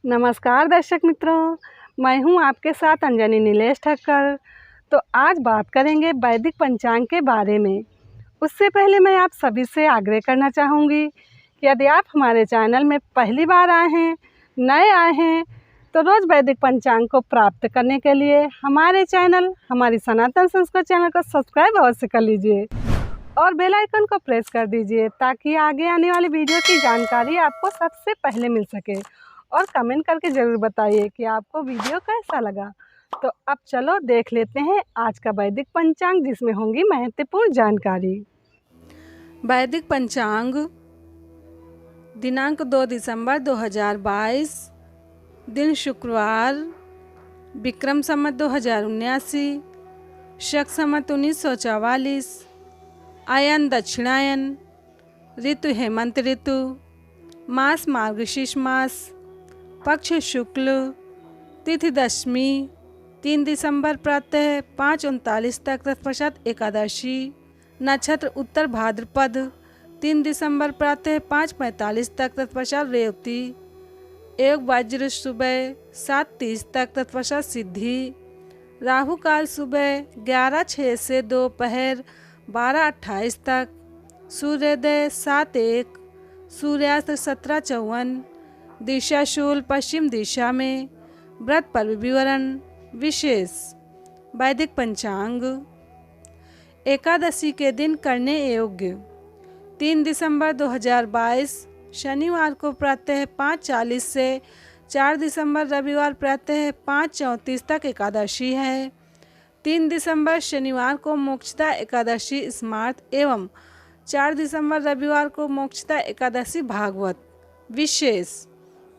नमस्कार दर्शक मित्रों, मैं हूं आपके साथ अंजनी नीलेश ठक्कर। तो आज बात करेंगे वैदिक पंचांग के बारे में। उससे पहले मैं आप सभी से आग्रह करना चाहूँगी कि यदि आप हमारे चैनल में पहली बार आए हैं, नए आए हैं, तो रोज़ वैदिक पंचांग को प्राप्त करने के लिए हमारे चैनल, हमारी सनातन संस्कृत चैनल को सब्सक्राइब अवश्य कर लीजिए और बेल आइकन को प्रेस कर दीजिए ताकि आगे आने वाली वीडियो की जानकारी आपको सबसे पहले मिल सके। और कमेंट करके ज़रूर बताइए कि आपको वीडियो कैसा लगा। तो अब चलो देख लेते हैं आज का वैदिक पंचांग, जिसमें होंगी महत्वपूर्ण जानकारी। वैदिक पंचांग दिनांक 2 दिसंबर 2022, दिन शुक्रवार, विक्रम संवत 2079, शक संवत 1944, आयन दक्षिणायन, ऋतु हेमंत ऋतु, मास मार्गशीर्ष मास, पक्ष शुक्ल, तिथि दशमी, 3 दिसंबर प्रातः 5:39 तक, तत्पश्चात एकादशी, नक्षत्र उत्तर भाद्रपद, 3 दिसंबर प्रातः 5:45 तक, तत्पश्चात रेवती, योग वज्र सुबह 7:30 तक, तत्पश्चात सिद्धि, राहु काल सुबह 11:06 से दोपहर 12:28 तक, सूर्योदय 7:01, सूर्यास्त 17:54, दिशा शूल पश्चिम दिशा में। व्रत पर्व विवरण विशेष। वैदिक पंचांग एकादशी के दिन करने योग्य। 3 दिसंबर 2022 शनिवार को प्रातः 5:40 से 4 दिसंबर रविवार प्रातः 5:34 तक एकादशी है। 3 दिसंबर शनिवार को मोक्षदा एकादशी स्मार्त एवं 4 दिसंबर रविवार को मोक्षदा एकादशी भागवत। विशेष।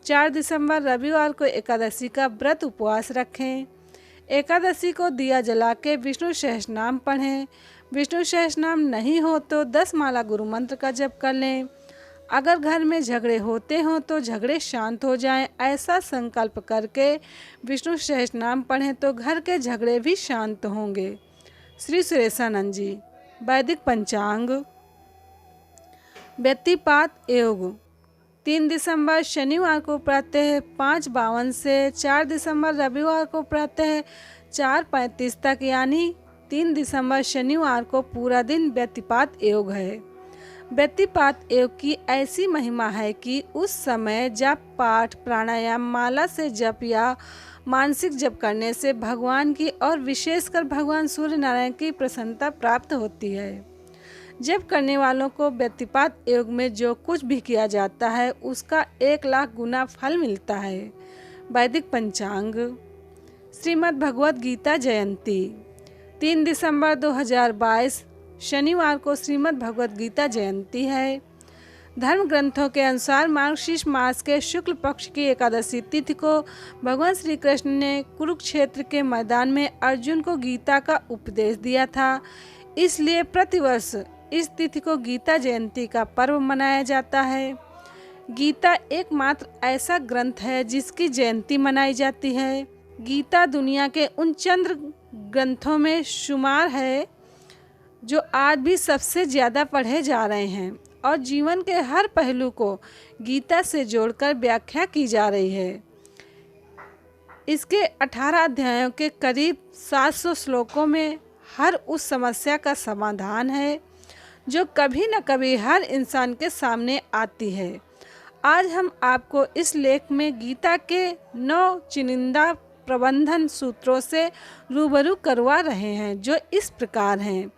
4 दिसंबर रविवार को एकादशी का व्रत उपवास रखें। एकादशी को दिया जला के विष्णु सहस्रनाम पढ़ें। विष्णु सहस्रनाम नहीं हो तो 10 माला गुरु मंत्र का जप कर लें। अगर घर में झगड़े होते हों तो झगड़े शांत हो जाएं, ऐसा संकल्प करके विष्णु सहस्रनाम पढ़ें तो घर के झगड़े भी शांत होंगे। श्री सुरेशानंद जी। वैदिक पंचांग व्यतिपात योग। 3 दिसंबर शनिवार को प्रातः 5:52 से 4 दिसंबर रविवार को प्रातः 4:35 तक, यानी 3 दिसंबर शनिवार को पूरा दिन व्यतिपात योग है। व्यतिपात योग की ऐसी महिमा है कि उस समय जप पाठ प्राणायाम माला से जप या मानसिक जप करने से भगवान की और विशेषकर भगवान सूर्य नारायण की प्रसन्नता प्राप्त होती है। जप करने वालों को व्यतिपात योग में जो कुछ भी किया जाता है उसका 1 लाख गुना फल मिलता है। वैदिक पंचांग श्रीमद् भगवद गीता जयंती। 3 दिसंबर 2022 शनिवार को श्रीमद् भगवद गीता जयंती है। धर्म ग्रंथों के अनुसार मार्गशीर्ष मास के शुक्ल पक्ष की एकादशी तिथि को भगवान श्री कृष्ण ने कुरुक्षेत्र के मैदान में अर्जुन को गीता का उपदेश दिया था। इसलिए प्रतिवर्ष इस तिथि को गीता जयंती का पर्व मनाया जाता है। गीता एकमात्र ऐसा ग्रंथ है जिसकी जयंती मनाई जाती है। गीता दुनिया के उन चंद ग्रंथों में शुमार है जो आज भी सबसे ज़्यादा पढ़े जा रहे हैं और जीवन के हर पहलू को गीता से जोड़कर व्याख्या की जा रही है। इसके 18 अध्यायों के करीब 700 श्लोकों में हर उस समस्या का समाधान है जो कभी न कभी हर इंसान के सामने आती है। आज हम आपको इस लेख में गीता के 9 चुनिंदा प्रबंधन सूत्रों से रूबरू करवा रहे हैं, जो इस प्रकार हैं।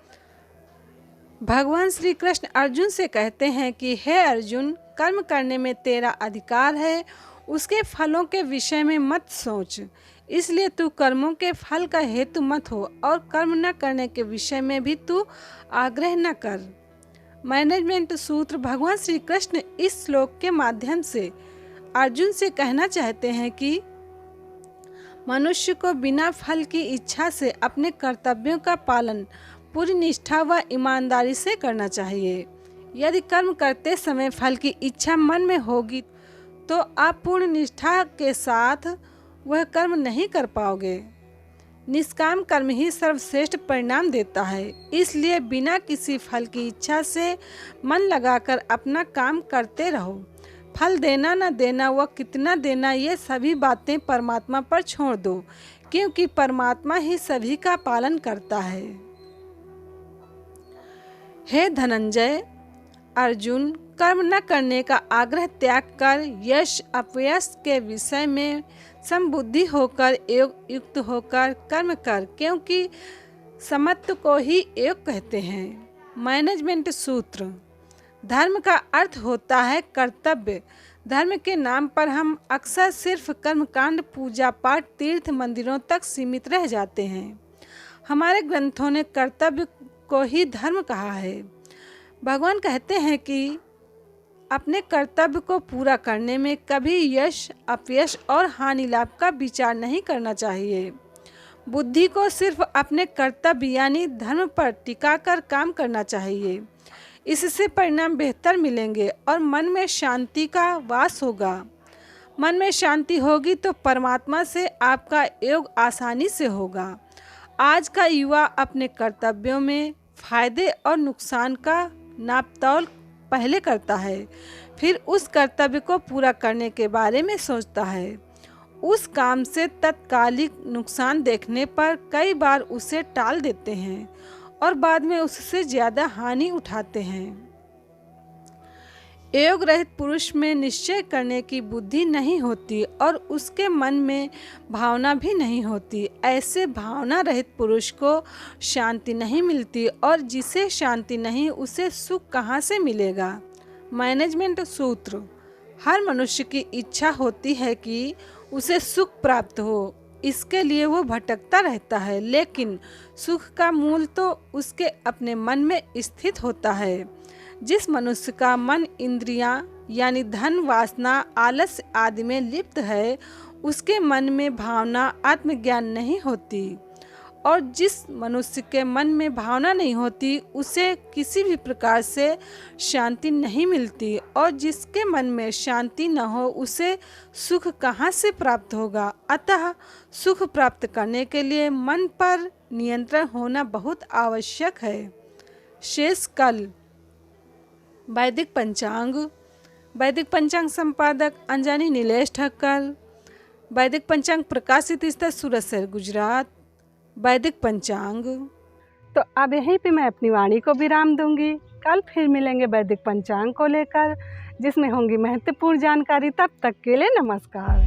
भगवान श्री कृष्ण अर्जुन से कहते हैं कि हे अर्जुन, कर्म करने में तेरा अधिकार है, उसके फलों के विषय में मत सोच। इसलिए तू कर्मों के फल का हेतु मत हो और कर्म न करने के विषय में भी तू आग्रह न कर। मैनेजमेंट सूत्र। भगवान श्री कृष्ण इस श्लोक के माध्यम से अर्जुन से कहना चाहते हैं कि मनुष्य को बिना फल की इच्छा से अपने कर्तव्यों का पालन पूरी निष्ठा व ईमानदारी से करना चाहिए। यदि कर्म करते समय फल की इच्छा मन में होगी तो आप पूर्ण निष्ठा के साथ वह कर्म नहीं कर पाओगे। निष्काम कर्म ही सर्वश्रेष्ठ परिणाम देता है। इसलिए बिना किसी फल की इच्छा से मन लगाकर अपना काम करते रहो। फल देना न देना व कितना देना, ये सभी बातें परमात्मा पर छोड़ दो, क्योंकि परमात्मा ही सभी का पालन करता है। हे धनंजय, अर्जुन कर्म न करने का आग्रह त्याग कर यश अपयश के विषय में समबुद्धि होकर योग युक्त होकर कर्म कर, क्योंकि समत्व को ही योग कहते हैं। मैनेजमेंट सूत्र। धर्म का अर्थ होता है कर्तव्य। धर्म के नाम पर हम अक्सर सिर्फ कर्मकांड, पूजा पाठ, तीर्थ मंदिरों तक सीमित रह जाते हैं। हमारे ग्रंथों ने कर्तव्य को ही धर्म कहा है। भगवान कहते हैं कि अपने कर्तव्य को पूरा करने में कभी यश अपयश और हानि लाभ का विचार नहीं करना चाहिए। बुद्धि को सिर्फ अपने कर्तव्य यानी धर्म पर टिकाकर काम करना चाहिए। इससे परिणाम बेहतर मिलेंगे और मन में शांति का वास होगा। मन में शांति होगी तो परमात्मा से आपका योग आसानी से होगा। आज का युवा अपने कर्तव्यों में फायदे और नुकसान का नापतोल पहले करता है, फिर उस कर्तव्य को पूरा करने के बारे में सोचता है। उस काम से तत्कालिक नुकसान देखने पर कई बार उसे टाल देते हैं और बाद में उससे ज़्यादा हानि उठाते हैं। योग रहित पुरुष में निश्चय करने की बुद्धि नहीं होती और उसके मन में भावना भी नहीं होती। ऐसे भावना रहित पुरुष को शांति नहीं मिलती और जिसे शांति नहीं उसे सुख कहाँ से मिलेगा। मैनेजमेंट सूत्र। हर मनुष्य की इच्छा होती है कि उसे सुख प्राप्त हो, इसके लिए वो भटकता रहता है, लेकिन सुख का मूल तो उसके अपने मन में स्थित होता है। जिस मनुष्य का मन इंद्रियां यानी धन, वासना, आलस्य आदि में लिप्त है, उसके मन में भावना, आत्मज्ञान नहीं होती। और जिस मनुष्य के मन में भावना नहीं होती उसे किसी भी प्रकार से शांति नहीं मिलती, और जिसके मन में शांति न हो उसे सुख कहाँ से प्राप्त होगा। अतः सुख प्राप्त करने के लिए मन पर नियंत्रण होना बहुत आवश्यक है। शेष कल। वैदिक पंचांग। वैदिक पंचांग संपादक अंजनी नीलेश ठक्कर। वैदिक पंचांग प्रकाशित स्थल सूरत शहर, गुजरात। वैदिक पंचांग। तो अब यहीं पे मैं अपनी वाणी को विराम दूंगी। कल फिर मिलेंगे वैदिक पंचांग को लेकर, जिसमें होंगी महत्वपूर्ण जानकारी। तब तक के लिए नमस्कार।